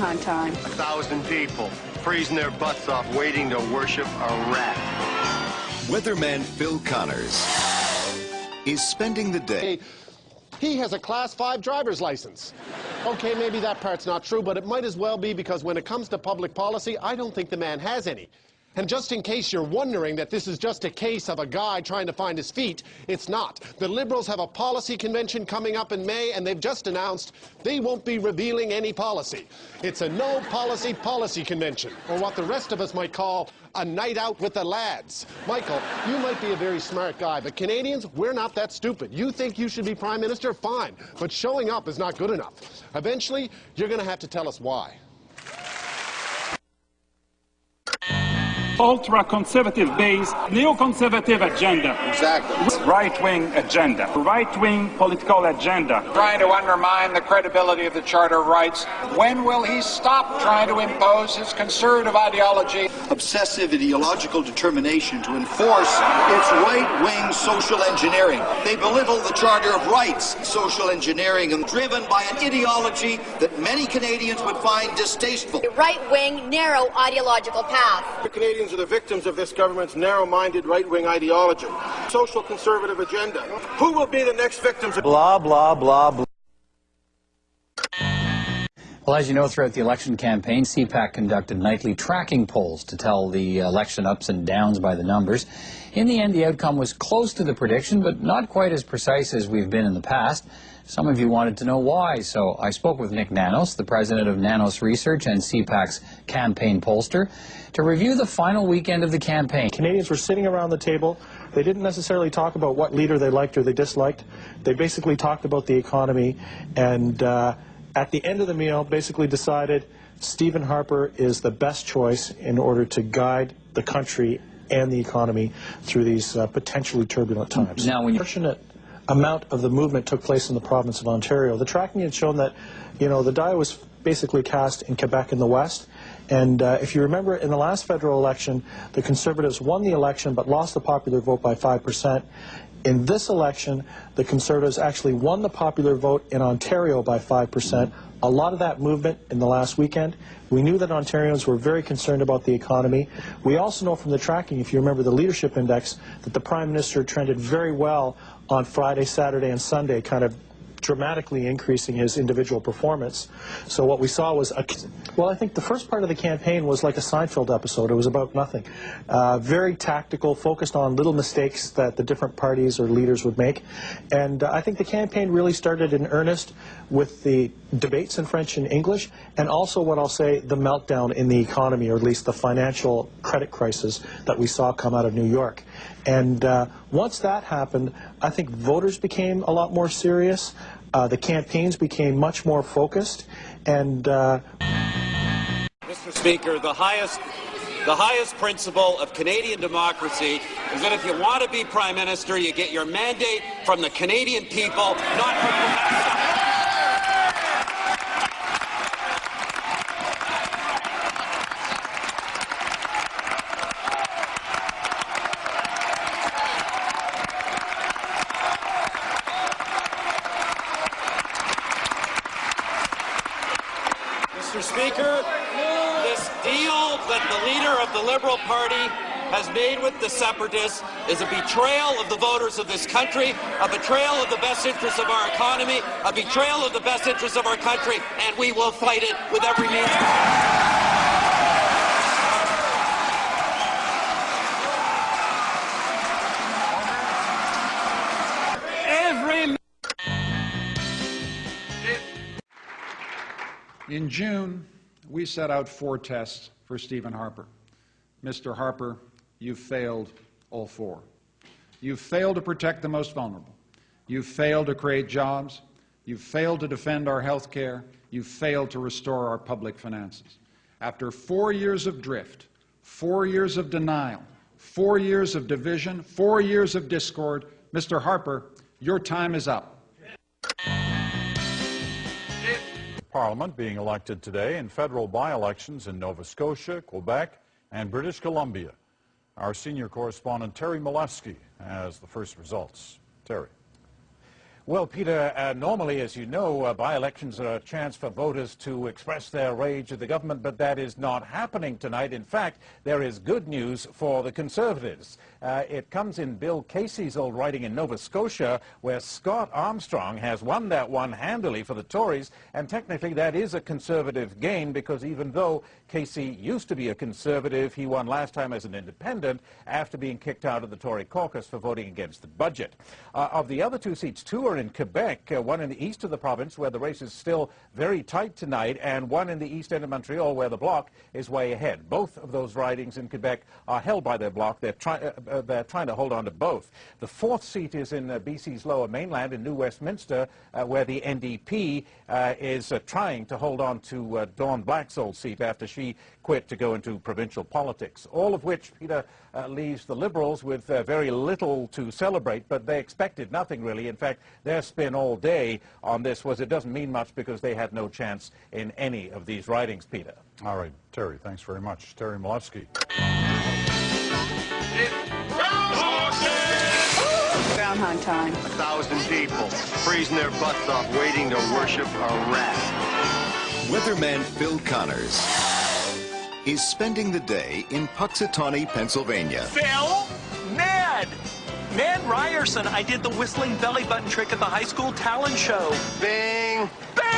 on time. 1,000 people freezing their butts off waiting to worship a rat. Weatherman Phil Connors is spending the day. He has a Class 5 driver's license. Okay, maybe that part's not true, but it might as well be, because when it comes to public policy, I don't think the man has any. And just in case you're wondering that this is just a case of a guy trying to find his feet, it's not. The Liberals have a policy convention coming up in May, and they've just announced they won't be revealing any policy. It's a no-policy convention, or what the rest of us might call a night out with the lads. Michael, you might be a very smart guy, but Canadians, we're not that stupid. You think you should be Prime Minister? Fine. But showing up is not good enough. Eventually, you're going to have to tell us why. Ultra-conservative base, neo-conservative agenda. Exactly. Right-wing agenda. Right-wing political agenda. Trying to undermine the credibility of the Charter of Rights. When will he stop trying to impose his conservative ideology? Obsessive ideological determination to enforce its right-wing social engineering. They belittle the Charter of Rights, social engineering, and driven by an ideology that many Canadians would find distasteful. A right-wing, narrow ideological path. The Canadians are the victims of this government's narrow-minded right-wing ideology, social conservative agenda. Who will be the next victims of blah, blah, blah, blah? Well, as you know, throughout the election campaign, CPAC conducted nightly tracking polls to tell the election ups and downs by the numbers. In the end, the outcome was close to the prediction, but not quite as precise as we've been in the past. Some of you wanted to know why, so I spoke with Nick Nanos, the president of Nanos Research and CPAC's campaign pollster, to review the final weekend of the campaign. Canadians were sitting around the table. They didn't necessarily talk about what leader they liked or they disliked. They basically talked about the economy, and at the end of the meal basically decided Stephen Harper is the best choice in order to guide the country and the economy through these potentially turbulent times. Now, when fortunate amount of the movement took place in the province of Ontario. The tracking had shown that, you know, the die was basically cast in Quebec in the west. And if you remember, in the last federal election, the Conservatives won the election but lost the popular vote by 5%. In this election, the Conservatives actually won the popular vote in Ontario by 5%. A lot of that movement in the last weekend. We knew that Ontarians were very concerned about the economy. We also know from the tracking, if you remember the leadership index, that the Prime Minister trended very well on Friday, Saturday, and Sunday, kind of dramatically increasing his individual performance. So what we saw was, well, I think the first part of the campaign was like a Seinfeld episode. It was about nothing. Very tactical, focused on little mistakes that the different parties or leaders would make. And I think the campaign really started in earnest with the debates in French and English, and also what I'll say, the meltdown in the economy, or at least the financial credit crisis that we saw come out of New York. And once that happened, I think voters became a lot more serious. The campaigns became much more focused. And Mr. Speaker, the highest principle of Canadian democracy is that if you want to be Prime Minister, you get your mandate from the Canadian people, not from Mr. Speaker, this deal that the leader of the Liberal Party has made with the separatists is a betrayal of the voters of this country, a betrayal of the best interests of our economy, a betrayal of the best interests of our country, and we will fight it with every means. In June, we set out 4 tests for Stephen Harper. Mr. Harper, you've failed all 4. You've failed to protect the most vulnerable. You've failed to create jobs. You've failed to defend our health care. You've failed to restore our public finances. After 4 years of drift, 4 years of denial, 4 years of division, 4 years of discord, Mr. Harper, your time is up. Parliament being elected today in federal by-elections in Nova Scotia, Quebec, and British Columbia. Our senior correspondent Terry Milewski has the first results. Terry. Well, Peter, normally, as you know, by-elections are a chance for voters to express their rage at the government, but that is not happening tonight. In fact, there is good news for the Conservatives. It comes in Bill Casey's old riding in Nova Scotia, where Scott Armstrong has won that one handily for the Tories, and technically that is a Conservative gain, because even though Casey used to be a Conservative, he won last time as an independent after being kicked out of the Tory caucus for voting against the budget. Of the other two seats, two are in Quebec, one in the east of the province where the race is still very tight tonight, and one in the east end of Montreal where the Bloc is way ahead. Both of those ridings in Quebec are held by their Bloc. They're trying to hold on to both. The fourth seat is in BC's Lower Mainland in New Westminster, where the NDP is trying to hold on to Dawn Black's old seat after she quit to go into provincial politics. All of which, Peter, leaves the Liberals with very little to celebrate, but they expected nothing really. In fact, their spin all day on this was it doesn't mean much because they had no chance in any of these ridings, Peter. All right, Terry, thanks very much. Terry Malevsky. Groundhog time. 1,000 people freezing their butts off waiting to worship a rat. Weatherman Phil Connors is spending the day in Puxatawney, Pennsylvania. Phil? Ned Ryerson, I did the whistling belly button trick at the high school talent show. Bing! Bing!